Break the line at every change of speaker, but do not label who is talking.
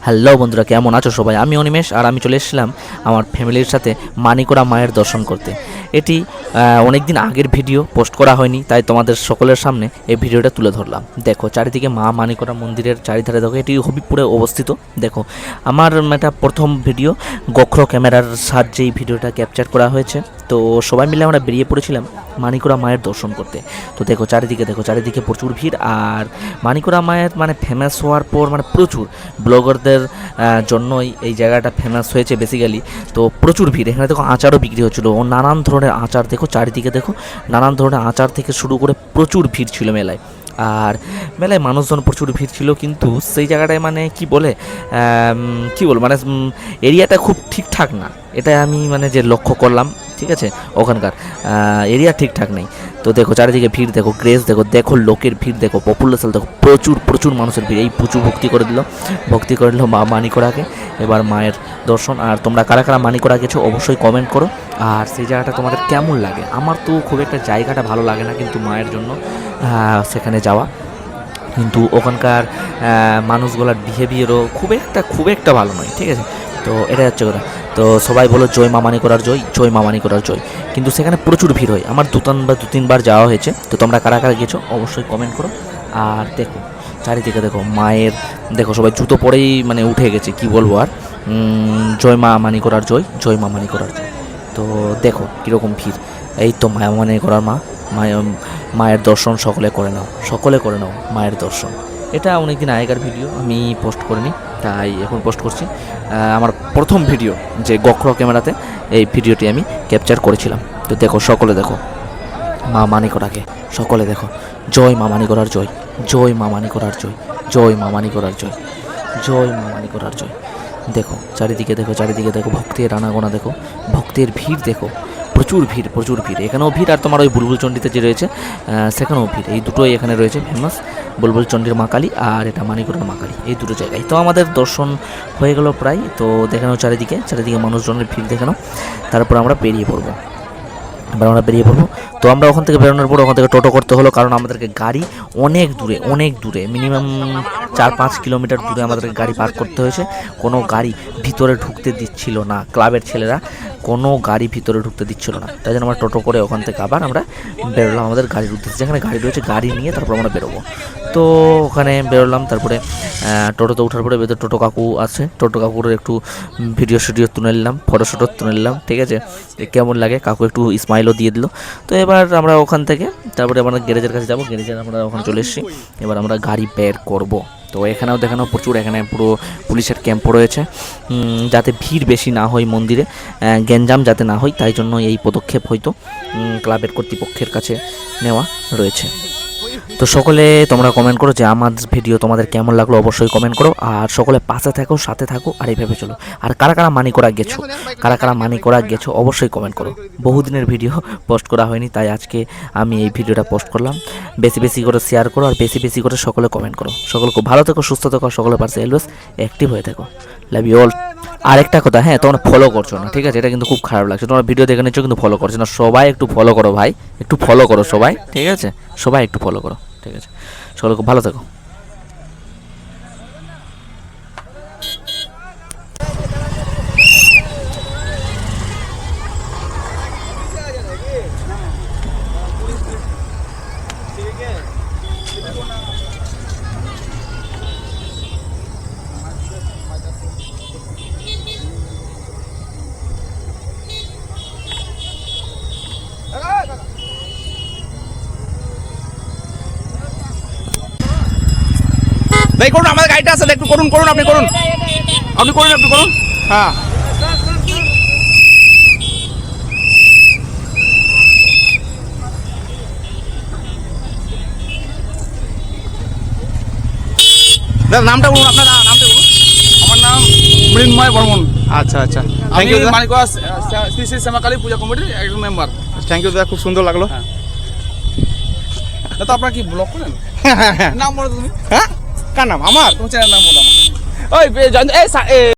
Hello বন্ধুরা, কেমন আছো সবাই? আমি অনিমেষ আর আমি চলে এসেছিলাম আমার ফ্যামিলির সাথে মানিকোড়া মায়ের দর্শন করতে। এটি অনেক দিন আগের ভিডিও, পোস্ট করা হয়নি, তাই তোমাদের সকলের সামনে এই ভিডিওটা তুলে ধরলাম। দেখো চারিদিকে মা মানিকোড়া মন্দিরের চারিধারে দেখো, এটি হবিবপুরে অবস্থিত। দেখো আমার এটা প্রথম ভিডিও, গোখরো ক্যামেরার সাহায্যে এই ভিডিওটা ক্যাপচার করা হয়েছে। তো সবাই মিলে আমরা বেরিয়ে পড়েছিলাম মানিকোড়া মায়ের দর্শন করতে। তো দেখো চারিদিকে প্রচুর ভিড়। আর মানিকোড়া মায়ের মানে ফেমাস হওয়ার পর মানে প্রচুর ব্লগারদের জন্যই এই জায়গাটা ফেমাস হয়েছে বেসিক্যালি। তো প্রচুর ভিড়। এখানে দেখো আচারও বিক্রি হচ্ছিলো, ও নানান ধরনের আচার। দেখো চারিদিকে দেখো নানান ধরনের আচার থেকে শুরু করে প্রচুর ভিড় ছিল মেলায়। আর মেলায় মানুষজন প্রচুর ভিড় ছিল, কিন্তু সেই জায়গাটায় মানে কি বলবো মানে এরিয়াটা খুব ঠিকঠাক না। এটা আমি মানে যে লক্ষ্য করলাম, ঠিক আছে, ওখানকার এরিয়া ঠিকঠাক নেই। তো দেখো চারিদিকে ভিড়, দেখো গ্রেস, দেখো লোকের ভিড়, দেখো পপুলেশন, দেখো প্রচুর মানুষের ভিড়। এই প্রচুর ভক্তি করে দিল মা মানিকোড়াকে। এবার মায়ের দর্শন। আর তোমরা কারা কারা মানিকোড়া গেছো অবশ্যই কমেন্ট করো। আর সেই জায়গাটা তোমাদের কেমন লাগে? আমার তো খুব একটা জায়গাটা ভালো লাগে না, কিন্তু মায়ের জন্য সেখানে যাওয়া। কিন্তু ওখানকার মানুষগুলোর বিহেভিয়ারও খুব একটা ভালো নয়, ঠিক আছে। তো এটা হচ্ছে কথা। তো সবাই বলো জয় মা মানিকোড়ার জয়, জয় মা মানিকোড়ার জয়। কিন্তু সেখানে প্রচুর ভিড় হয়। আমার দু তিনবার যাওয়া হয়েছে। তো তোমরা কারা কারা গেছো অবশ্যই কমেন্ট করো। আর দেখো চারিদিকে দেখো মায়ের, দেখো সবাই জুতো পরেই মানে উঠে গেছে, কি বলবো আর। জয় মা মানিকোড়ার জয়, জয় মা মানিকোড়ার জয়। তো দেখো কীরকম ভিড়। এই তো মানিকোড়ার মায়ের দর্শন সকলে করে নাও মায়ের দর্শন। এটা অনেক দিন আগেকার ভিডিও, আমি পোস্ট করিনি, তাই এখন পোস্ট করছি। আমার প্রথম ভিডিও যে গোখরো ক্যামেরাতে এই ভিডিওটি আমি ক্যাপচার করেছিলাম। তো দেখো সকলে দেখো মা মানিকোড়াকে, সকলে দেখো জয় মা মানিকোড়ার জয়, জয় মা মানিকোড়ার জয়, জয় মা মানিকোড়ার জয়, জয় মা মানিকোড়ার জয়। দেখো চারিদিকে দেখো ভক্তের আনাগোনা, দেখো ভক্তের ভিড়, দেখো প্রচুর ভিড়। এখানেও ভিড়, আর তোমার ওই বুলবুল চণ্ডীতে যে রয়েছে সেখানেও ভিড়। এই দুটোই এখানে রয়েছে ফেমাস, বুলবুল চণ্ডীর মা কালী আর এটা মানিকোড়ার মা কালী, এই দুটো জায়গায়। তো আমাদের দর্শন হয়ে গেল প্রায়। তো দেখানো চারিদিকে মানুষজনের ভিড় দেখানো। তারপর আমরা বেরিয়ে পড়বো। তো আমরা ওখান থেকে বেরোনোর পর ওখান থেকে টোটো করতে হলো, কারণ আমাদেরকে গাড়ি অনেক দূরে মিনিমাম 4-5 কিলোমিটার দূরে আমাদেরকে গাড়ি পার্ক করতে হয়েছে। কোনো গাড়ি ভিতরে ঢুকতে দিচ্ছিল না, ক্লাবের ছেলেরা কোনো গাড়ি ভিতরে ঢুকতে দিচ্ছিল না। তাই জন্য আমরা টোটো করে ওখান থেকে আবার আমরা বেরোলাম আমাদের গাড়ির উদ্দেশ্যে। যেখানে গাড়ি রয়েছে গাড়ি নিয়ে তারপর আমরা বেরোবো। তো ওখানে বেরোলাম, তারপরে টোটোতে ওঠার পরে ভেতরে টোটো কাকু আছে, টোটো কাকুর একটু ভিডিও তুলে নিলাম, ফটো তুলে নিলাম, ঠিক আছে। কেমন লাগে, কাকু একটু স্মাইলও দিয়ে দিল। তো এবার আমরা ওখান থেকে তারপরে আমরা গ্যারেজের কাছে যাবো। গ্যারেজে আমরা ওখানে চলে এসেছি। এবার আমরা গাড়ি বের করব। তো এখানেও দেখানো প্রচুর, এখানে পুরো পুলিশের ক্যাম্পও রয়েছে, যাতে ভিড় বেশি না হয় মন্দিরে, গ্যাঞ্জাম যাতে না হয়, তাই জন্য এই পদক্ষেপ হয়তো ক্লাবের কর্তৃপক্ষের কাছে নেওয়া রয়েছে। তো সকলে তোমরা কমেন্ট করো যে আমার ভিডিও তোমাদের কেমন লাগলো, অবশ্যই কমেন্ট করো। আর সকলে পাশে থাকো, সাথে থাকো, আর এইভাবে চলো। আর কারা কারা মানিকোড়া গেছো অবশ্যই কমেন্ট করো। বহুদিনের ভিডিও পোস্ট করা হয়নি, তাই আজকে আমি এই ভিডিওটা পোস্ট করলাম। বেশি করে শেয়ার করো, আর বেশি করে সকলে কমেন্ট করো। সকলে খুব ভালো থেকো, সুস্থ থেকো, সকলের পাশে অলওয়েজ অ্যাক্টিভ হয়ে থেকো। Love you all. আরেকটা কথা, হ্যাঁ, তোমরা ফলো করছো না, ঠিক আছে, এটা কিন্তু খুব খারাপ লাগছে। তোমরা ভিডিও দেখে নিচ্ছ কিন্তু ফলো করছো না। সবাই একটু ফলো করো ভাই, একটু ফলো করো সবাই, ঠিক আছে, সবাই একটু ফলো করো, ঠিক আছে। সকলে খুব ভালো থেকো।
ভাই করুন, আমাদের গাড়িটা আসলে একটু করুন, আপনি করুন। হ্যাঁ দাদা, নামটা বলুন, আপনার নামটা বলুন।
আমার নাম মৃন্ময় বর্মন।
আচ্ছা,
থ্যাংক ইউ। মানিকোড়া শ্রী শ্রী শ্যামাকালী পূজা কমিটির একজন মেম্বার।
থ্যাংক ইউ দাদা, খুব সুন্দর লাগলো।
দাদা আপনার কি ব্লগ করেন? নাম বলো তুমি।
হ্যাঁ, কার নাম? আমার
তোমার চ্যানেল নাম বলো আমাকে।
ওই